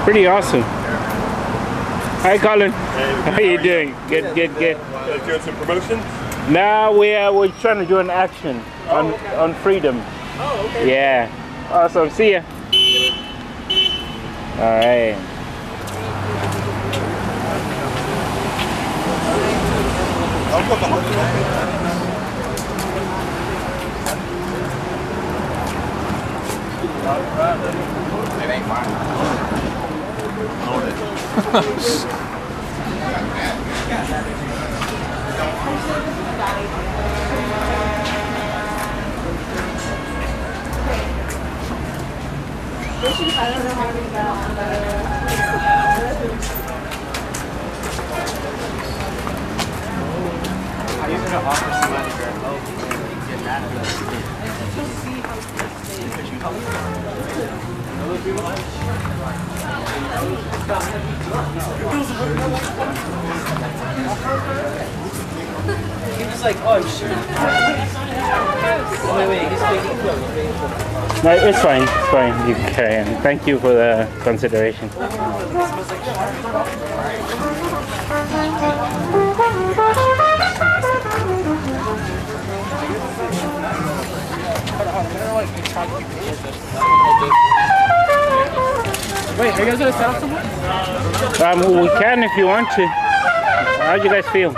Pretty awesome. Hi, Colin. How you doing? Good, good, good. Doing some promotion? Now we're trying to do an action on freedom. Oh, okay. Yeah. Awesome. See ya. All right. It ain't mine. Own it. He's gonna offer somebody their help and get mad at us. He's just like, oh shit. Wait, he's speaking. No, it's fine. It's fine. You can carry on. Thank you for the consideration. Wait, are you guys gonna set up somewhere? We can if you want to. How do you guys feel?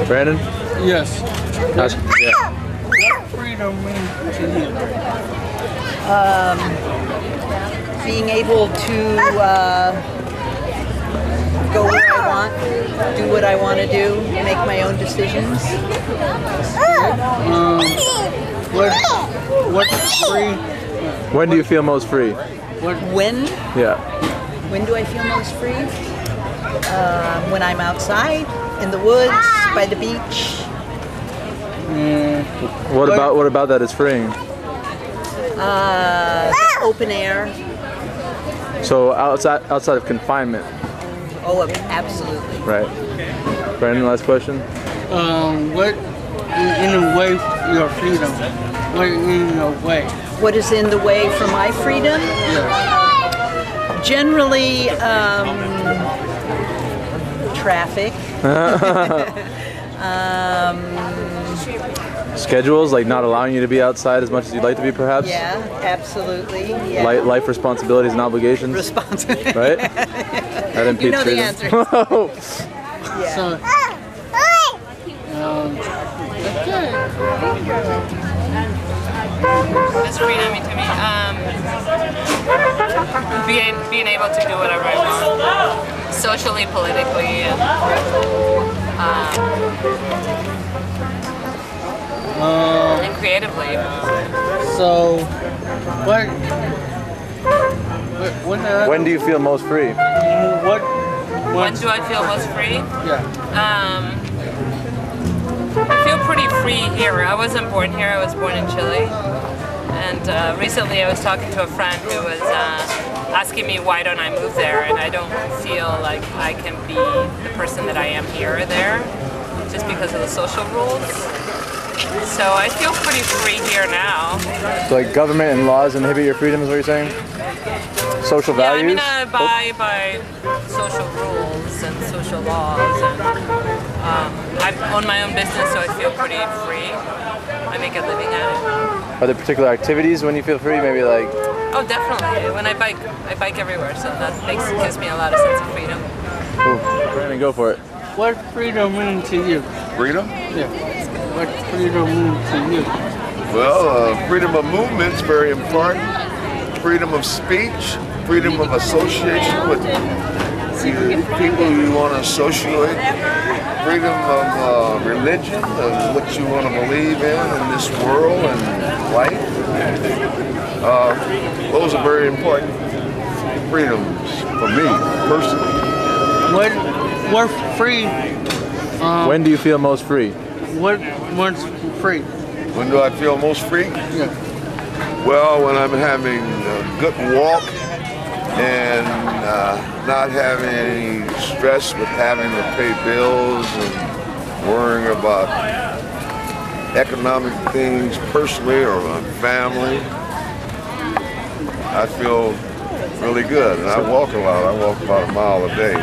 Brandon? Yes. Yeah. What freedom means to you? Being able to go where I want, do what I want to do, make my own decisions. What's free? When do you feel most free? When? Yeah. When do I feel most free? When I'm outside, in the woods, by the beach. What about that is freeing? Open air. So outside of confinement. Oh, absolutely. Right. Brandon, last question. What is in the way for your freedom? What is in the way? What is in the way for my freedom? Yeah. Generally, traffic. Schedules, like not allowing you to be outside as much as you'd like to be, perhaps? Yeah, absolutely. Yeah. Life responsibilities and obligations? Responsibility. Right? That impedes You know the freedom. answer. Yeah. So, What's freedom mean to me? Being able to do whatever I want, socially, politically, and creatively. so When do you feel most free? When do I feel most free? Yeah. I feel pretty free here. I wasn't born here. I was born in Chile. And recently I was talking to a friend who was asking me why don't I move there, and I don't feel like I can be the person that I am here or there just because of the social rules. So I feel pretty free here now. So like government and laws inhibit your freedom is what you're saying? Social values? Yeah, I mean, I abide by social rules and social laws, and I own my own business, so I feel pretty free. I make a living at it. Are there particular activities when you feel free? Maybe like... Oh, definitely. When I bike everywhere, so that gives me a lot of sense of freedom. Ooh, Brandon, go for it. What freedom mean to you? Freedom? Yeah. What freedom mean to you? Well, freedom of movement is very important. Freedom of speech, freedom of association with people you want to associate, freedom of religion, of what you want to believe in this world and life. Those are very important freedoms for me personally. What's free? When do you feel most free? What's free? When do I feel most free? Yeah. Well, when I'm having a good walk and not having any stress with having to pay bills and worrying about economic things personally or my family. I feel really good, and I walk a lot. I walk about a mile a day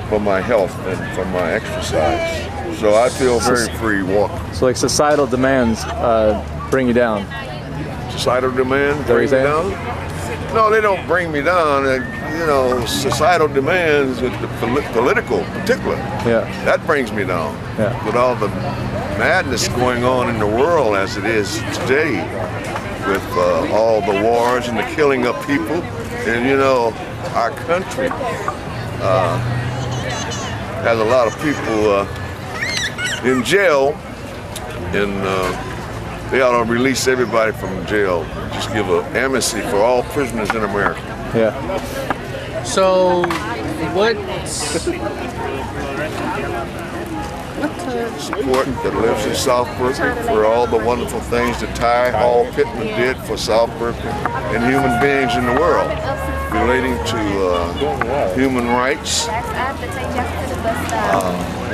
for my health and for my exercise. So I feel very free walking. So like societal demands bring you down? Societal demands bring me down? No, they don't bring me down. You know, societal demands with the political particular, that brings me down. With all the madness going on in the world as it is today, with all the wars and the killing of people. And you know, our country has a lot of people in jail, and they ought to release everybody from jail. Just give an amnesty for all prisoners in America. So, what support that lives in South Berkeley for all the wonderful things that Ty Hall Pittman did for South Berkeley and human beings in the world, relating to human rights,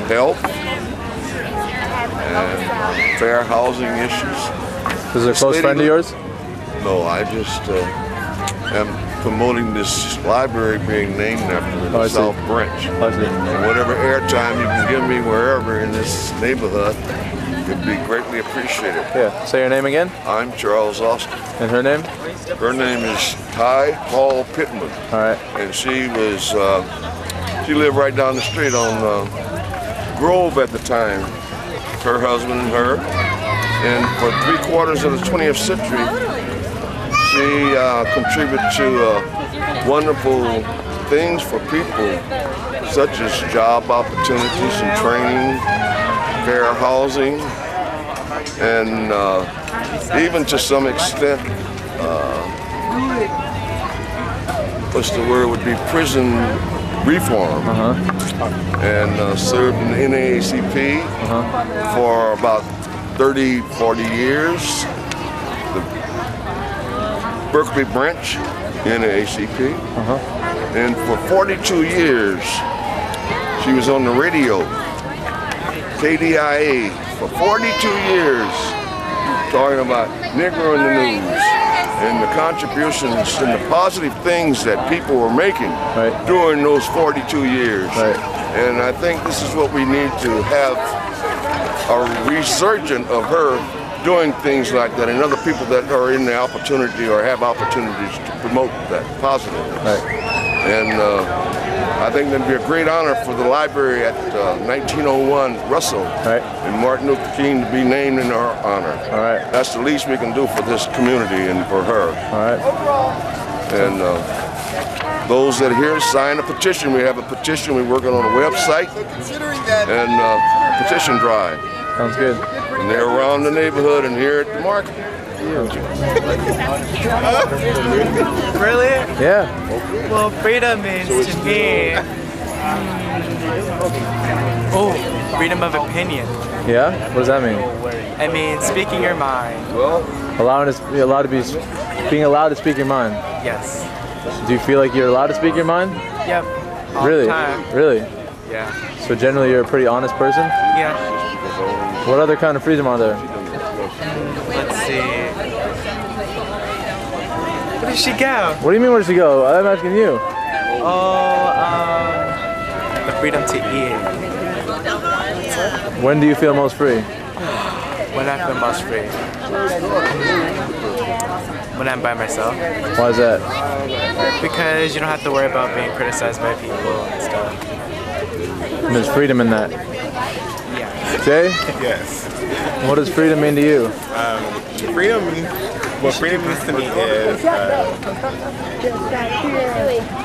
health, and fair housing issues. Is it a close friend of yours? No, I just am promoting this library being named after me, the South Branch. And whatever airtime you can give me wherever in this neighborhood would be greatly appreciated. Say your name again. I'm Charles Austin. And her name? Her name is Ty Hall Pittman. All right. And she was, she lived right down the street on Grove at the time. Her husband and her. And for 3/4 of the 20th century, she contributed to wonderful things for people, such as job opportunities and training, fair housing, and even to some extent, what's the word would be prison reform. And served in the NAACP for about 30, 40 years. Berkeley branch in the ACP. And for 42 years, she was on the radio, KDIA, for 42 years, talking about Negro in the news and the contributions and the positive things that people were making during those 42 years. And I think this is what we need to have, a resurgence of her doing things like that, and other people that are in the opportunity or have opportunities to promote that positively. And I think that'd be a great honor for the library at 1901 Russell and Martin Luther King to be named in her honor. That's the least we can do for this community and for her. And those that are here, sign a petition. We have a petition. We're working on a website and petition drive. Sounds good. And they're around the neighborhood and here at the market. Really? Yeah. Well, freedom means to me, freedom of opinion. Yeah? What does that mean? It means speaking your mind. Being allowed to speak your mind. Yes. Do you feel like you're allowed to speak your mind? Yep. All Really? the time. Really? Yeah. So generally you're a pretty honest person? Yeah. What other kind of freedom are there? Let's see. Where did she go? What do you mean where did she go? I'm asking you. The freedom to eat. When do you feel most free? When I feel most free. When I'm by myself. Why is that? Because you don't have to worry about being criticized by people and stuff. And there's freedom in that. Yeah. Jay? Yes. What does freedom mean to you? Freedom, what freedom means to me is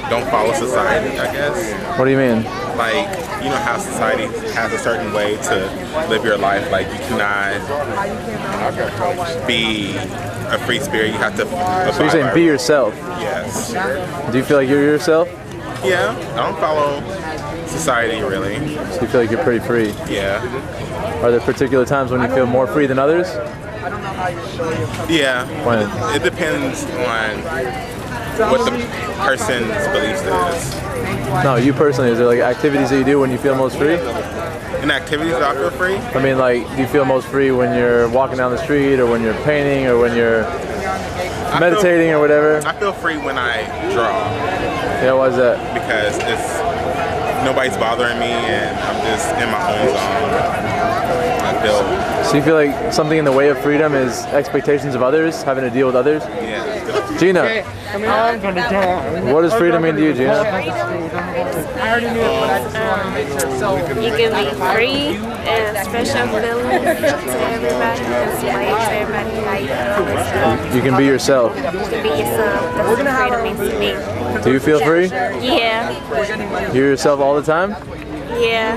don't follow society, I guess. What do you mean? Like, you know how society has a certain way to live your life. Like, you cannot be a free spirit. You have to So you're saying be yourself? Yes. Do you feel like you're yourself? Yeah, I don't follow society really. So you feel like you're pretty free? Yeah. Are there particular times when you feel more free than others? Yeah. When? It depends on what the person's beliefs is. No, you personally, is there like activities that you do when you feel most free? In activities that I feel free? I mean, like, do you feel most free when you're walking down the street, or when you're painting, or when you're meditating, or whatever? I feel free when I draw. Yeah, why is that? Because nobody's bothering me and I'm just in my own zone. I feel. So you feel like something in the way of freedom is expectations of others, having to deal with others? Yeah. Gina, what does freedom mean to you, Gina? You can be free and special feelings to everybody, explain to everybody how you feel and stuff. You can be yourself. You can be yourself. That's what freedom means to me. Do you feel free? Yeah. You're yourself all the time? Yeah.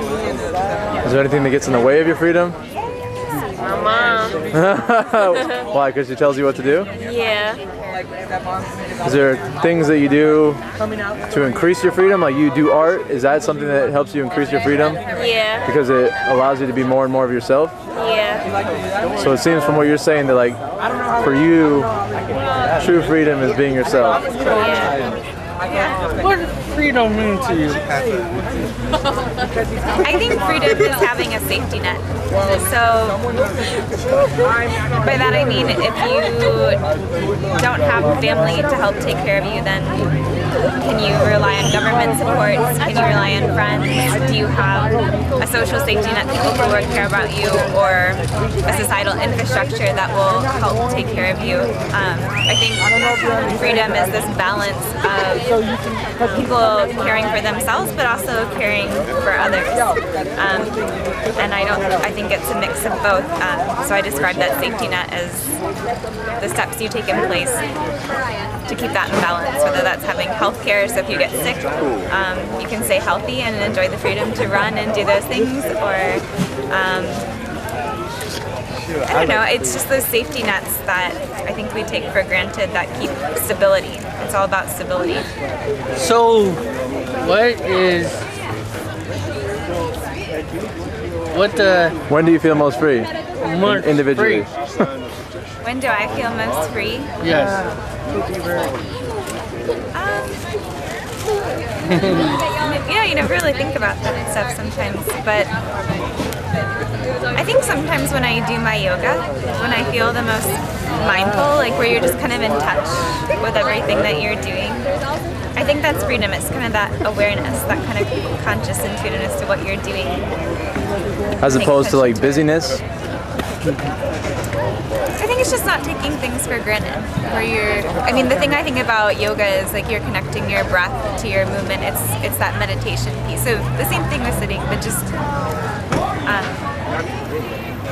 Is there anything that gets in the way of your freedom? My mom. Why? Because she tells you what to do? Yeah. Is there things that you do to increase your freedom? Like you do art? Is that something that helps you increase your freedom? Yeah. Because it allows you to be more and more of yourself? Yeah. So it seems from what you're saying that, like, for you, true freedom is being yourself. Yeah. What does freedom mean to you? I think freedom is having a safety net. So by that I mean if you don't have family to help take care of you, then can you rely on government supports? Can you rely on friends? Do you have a social safety net, people who will care about you, or a societal infrastructure that will help take care of you? I think freedom is this balance of people caring for themselves but also caring for others. And I think it's a mix of both. So I describe that safety net as the steps you take in place to keep that in balance, whether that's having health care, so if you get sick, you can stay healthy and enjoy the freedom to run and do those things, or I don't know, it's just those safety nets that I think we take for granted that keep stability. It's all about stability. So, when do you feel most free? Individually. Free. When do I feel most free? Yes. You never really think about that stuff sometimes, but I think sometimes when I do my yoga, when I feel the most mindful, like where you're just kind of in touch with everything that you're doing, I think that's freedom. It's kind of that awareness, that kind of conscious intuitiveness to what you're doing. As opposed to like busyness? I think it's just not taking things for granted. The thing I think about yoga is like you're connecting your breath to your movement. It's that meditation piece. So the same thing with sitting, but just I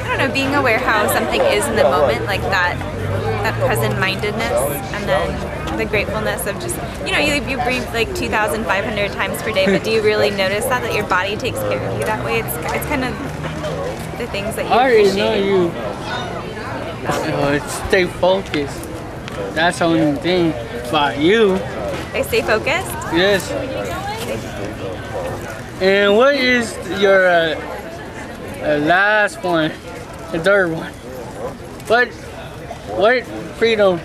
don't know, being aware how something is in the moment, like that present-mindedness, and then the gratefulness of just, you breathe like 2,500 times per day, but do you really notice that your body takes care of you that way? It's kind of the things that you appreciate. I already know you stay focused. That's the only thing about you. I stay focused? Yes. And what is your last one, the third one? What freedom?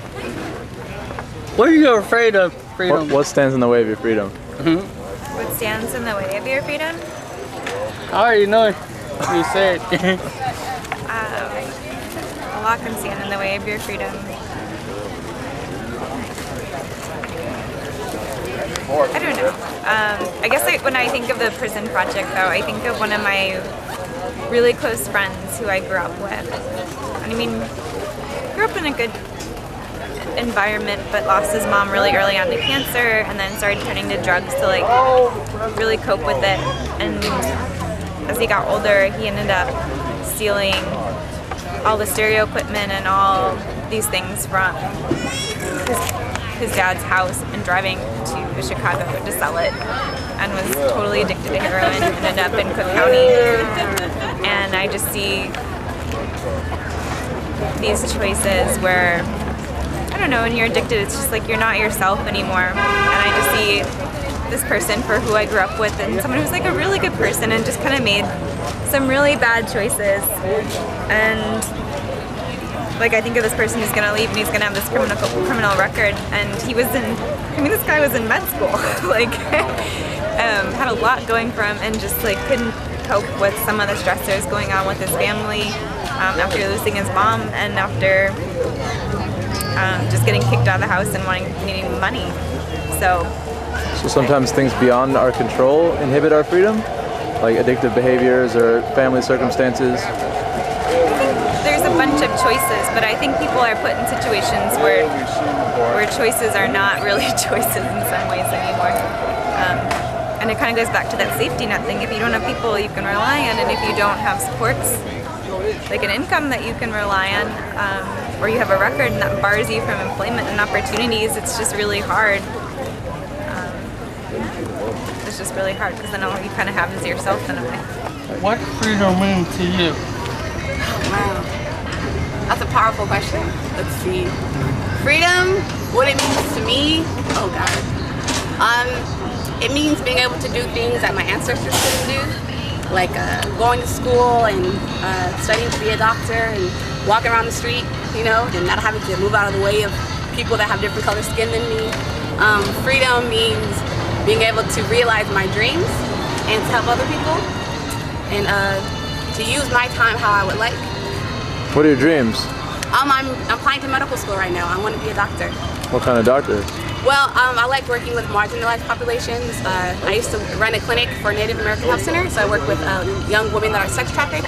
What are you afraid of freedom? What stands in the way of your freedom? What stands in the way of your freedom? I already know you said. A lot can stand in the way of your freedom. I don't know. I guess when I think of the prison project, though, I think of one of my really close friends who I grew up with. Grew up in a good environment, but lost his mom really early on to cancer, and then started turning to drugs to really cope with it. And as he got older, he ended up stealing all the stereo equipment and all these things from his dad's house and driving to Chicago to sell it, and was totally addicted to heroin and ended up in Cook County. And I just see these choices where, I don't know, when you're addicted, it's just like you're not yourself anymore. And I just see this person for who I grew up with, and someone who's like a really good person and just kind of made some really bad choices. And like I think of this person who's gonna leave and he's gonna have this criminal record, and he was in, I mean, this guy was in med school, like had a lot going for him, and just like couldn't cope with some of the stressors going on with his family after losing his mom and after just getting kicked out of the house and needing money. So sometimes things beyond our control inhibit our freedom, like addictive behaviors or family circumstances. There's a bunch of choices, but I think people are put in situations where choices are not really choices in some ways anymore. And it kind of goes back to that safety net thing. If you don't have people you can rely on, and if you don't have supports, like an income that you can rely on, or you have a record and that bars you from employment and opportunities, it's just really hard. It's just really hard because then all you kind of have is yourself in a way. What freedom means to you? Wow, that's a powerful question. Let's see. Freedom, what it means to me, oh God. It means being able to do things that my ancestors couldn't do, like going to school and studying to be a doctor and walking around the street, you know, and not having to move out of the way of people that have different colored skin than me. Freedom means being able to realize my dreams and to help other people, and to use my time how I would like. What are your dreams? I'm applying to medical school right now. I want to be a doctor. What kind of doctor? Well, I like working with marginalized populations. I used to run a clinic for Native American Health Center, so I work with young women that are sex trafficked.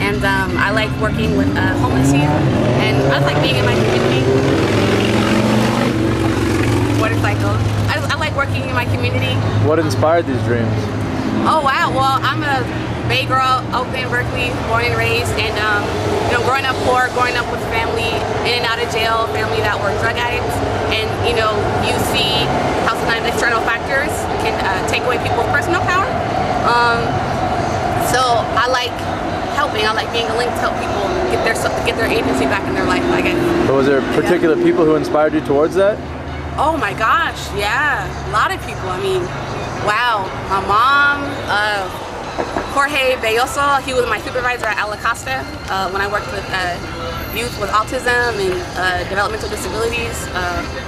And I like working with homeless youth, and I like being in my community. Motorcycle. I like working in my community. What inspired these dreams? Oh wow, well I'm a Bay girl, Oakland, Berkeley, born and raised, and you know, growing up poor, growing up with family in and out of jail, family that were drug addicts, and you know, you see how sometimes external factors can take away people's personal power. So I like helping. I like being a link to help people get their agency back in their life, I guess. But was there particular people who inspired you towards that? Oh my gosh, yeah, a lot of people. I mean, wow, my mom. Jorge Belloso, he was my supervisor at Ala Costa when I worked with youth with autism and developmental disabilities.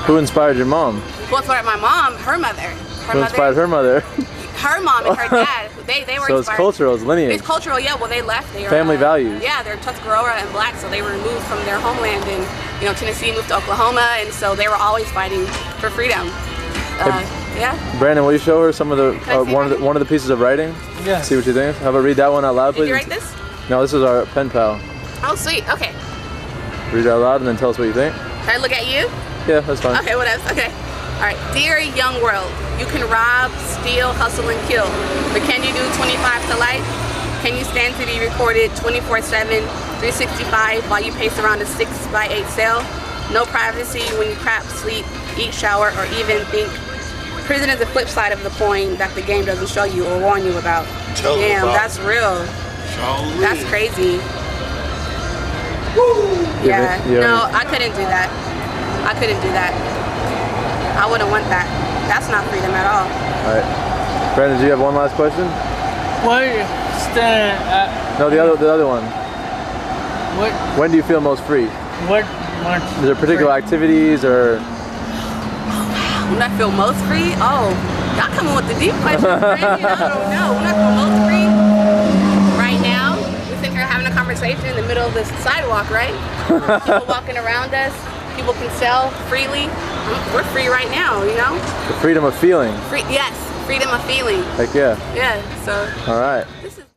Who inspired your mom? Who inspired my mom? Her mother. Who inspired her mother? Her mom and her dad. They were so inspired. It's cultural, it's lineage. It's cultural, yeah. Well, they left. They family values. Yeah, they're Tuscarora and black, so they were removed from their homeland, and you know, Tennessee moved to Oklahoma, and so they were always fighting for freedom. Yeah. Brandon, will you show her some of the one of the pieces of writing? Yeah. See what you think. How about read that one out loud, please? Did you write this? No, this is our pen pal. Oh, sweet. Okay. Read it out loud and then tell us what you think. Can I look at you? Yeah, that's fine. Okay, what else? Okay. All right. Dear young world, you can rob, steal, hustle, and kill, but can you do 25 to life? Can you stand to be recorded 24/7, 365 while you pace around a 6x8 cell? No privacy when you crap, sleep, eat, shower, or even think. Prison is the flip side of the coin that the game doesn't show you or warn you about. Damn, that's real. That's crazy. Yeah, no, I couldn't do that. I couldn't do that. I wouldn't want that. That's not freedom at all. Alright. Brandon, do you have one last question? What stand No, the other one. What? When do you feel most free? What? Is there particular activities or? When I feel most free? Oh, y'all coming with the deep questions, Brandon. I don't know. When I feel most free? Right now, we're sitting here having a conversation in the middle of this sidewalk, right? People walking around us. People can sell freely. We're free right now, you know? The freedom of feeling. Yes, freedom of feeling. Heck yeah. Yeah, so. All right.